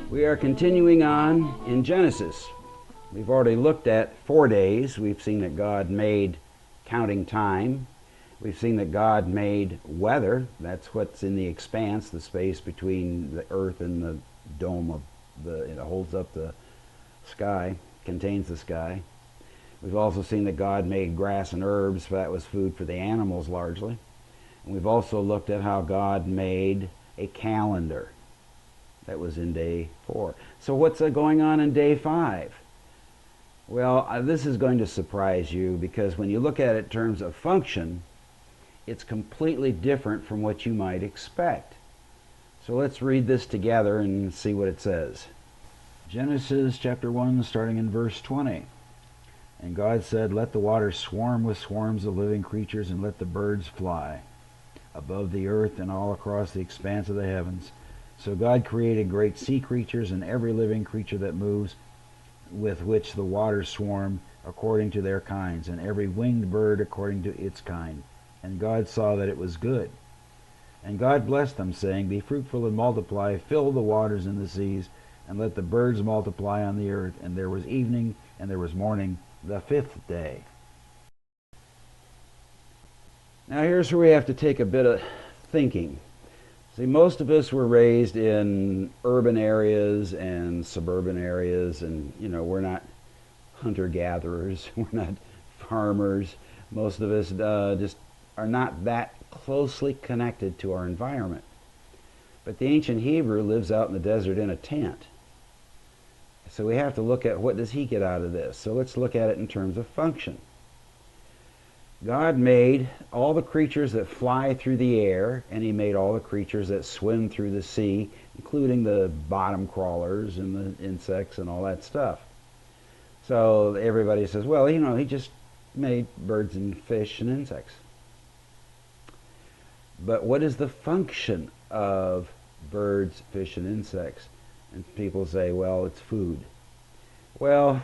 We are continuing on in Genesis. We've already looked at 4 days. We've seen that God made counting time. We've seen that God made weather. That's what's in the expanse, the space between the earth and the dome of it holds up the sky, contains the sky. We've also seen that God made grass and herbs, for that was food for the animals largely. And we've also looked at how God made a calendar. That was in day 4. So what's going on in day 5? Well, this is going to surprise you, because when you look at it in terms of function, it's completely different from what you might expect. So let's read this together and see what it says. Genesis chapter 1, starting in verse 20. And God said, "Let the waters swarm with swarms of living creatures, and let the birds fly above the earth and all across the expanse of the heavens." So God created great sea creatures and every living creature that moves, with which the waters swarm, according to their kinds, and every winged bird according to its kind. And God saw that it was good. And God blessed them, saying, "Be fruitful and multiply, fill the waters and the seas, and let the birds multiply on the earth." And there was evening, and there was morning, the 5th day. Now here's where we have to take a bit of thinking. See, most of us were raised in urban areas and suburban areas, and we're not hunter-gatherers, we're not farmers. Most of us just are not that closely connected to our environment. But the ancient Hebrew lives out in the desert in a tent. So we have to look at, what does he get out of this? So let's look at it in terms of function. God made all the creatures that fly through the air, and he made all the creatures that swim through the sea, including the bottom crawlers and the insects and all that stuff. So everybody says, well, he just made birds and fish and insects. But what is the function of birds, fish, and insects? And people say, well, it's food. Well,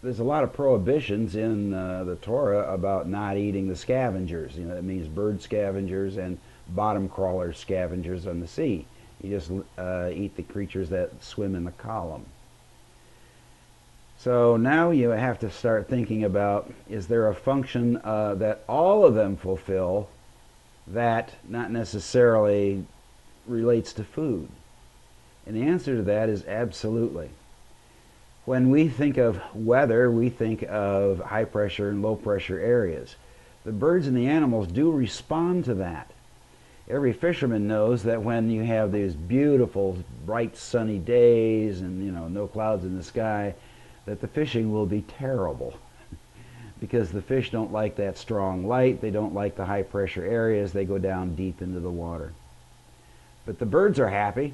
there's a lot of prohibitions in the Torah about not eating the scavengers. That means bird scavengers and bottom crawler scavengers on the sea. You just eat the creatures that swim in the column. So now you have to start thinking about, is there a function that all of them fulfill that not necessarily relates to food? And the answer to that is absolutely. When we think of weather, we think of high pressure and low pressure areas. The birds and the animals do respond to that. Every fisherman knows that when you have these beautiful, bright, sunny days and no clouds in the sky, that the fishing will be terrible. Because the fish don't like that strong light, they don't like the high pressure areas, they go down deep into the water. But the birds are happy.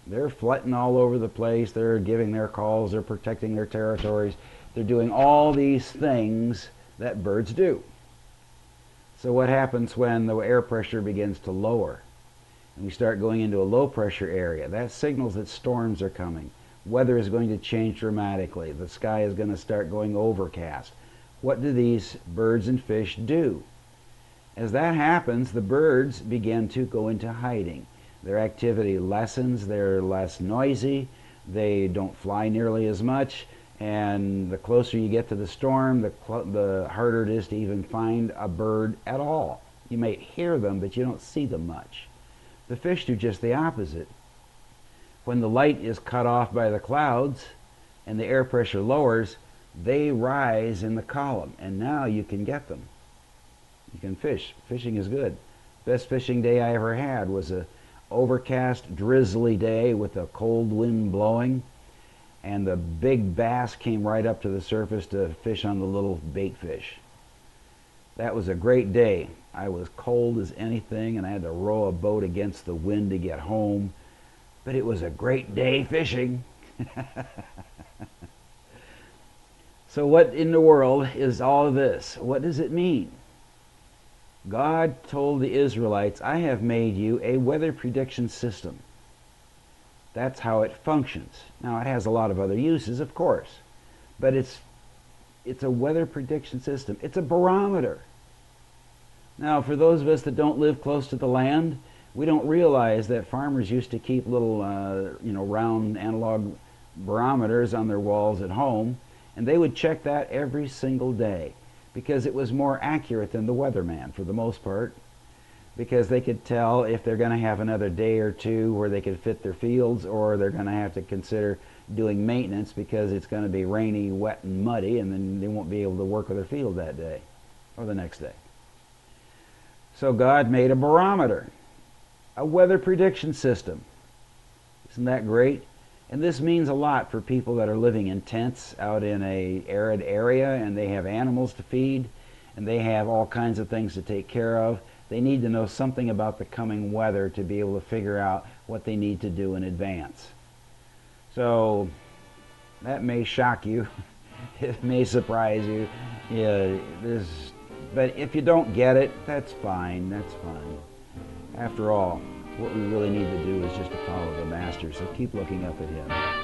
They're flitting all over the place, they're giving their calls, they're protecting their territories, they're doing all these things that birds do. So what happens when the air pressure begins to lower and we start going into a low pressure area? That signals that storms are coming. Weather is going to change dramatically. The sky is going to start going overcast. What do these birds and fish do? As that happens, the birds begin to go into hiding. Their activity lessens, they're less noisy, they don't fly nearly as much, and the closer you get to the storm, the harder it is to even find a bird at all. You may hear them, but you don't see them much. The fish do just the opposite. When the light is cut off by the clouds and the air pressure lowers, they rise in the column, and now you can get them. You can fish. Fishing is good. Best fishing day I ever had was a overcast, drizzly day with a cold wind blowing, and the big bass came right up to the surface to fish on the little bait fish. That was a great day. I was cold as anything, and I had to row a boat against the wind to get home, but it was a great day fishing. So what in the world is all of this? What does it mean? God told the Israelites, "I have made you a weather prediction system." That's how it functions. Now, it has a lot of other uses, of course, but it's a weather prediction system. It's a barometer. Now, for those of us that don't live close to the land, We don't realize that farmers used to keep little, round analog barometers on their walls at home, and they would check that every single day because it was more accurate than the weatherman for the most part, because they could tell if they're going to have another day or two where they could fit their fields, or they're going to have to consider doing maintenance because it's going to be rainy, wet, and muddy, and then they won't be able to work with their field that day or the next day. So God made a barometer, a weather prediction system. Isn't that great? And this means a lot for people that are living in tents out in a arid area, and they have animals to feed, and they have all kinds of things to take care of. They need to know something about the coming weather to be able to figure out what they need to do in advance. So that may shock you. It may surprise you. Yeah, but if you don't get it, that's fine. That's fine. After all, what we really need to do is just to follow the Master. So keep looking up at Him.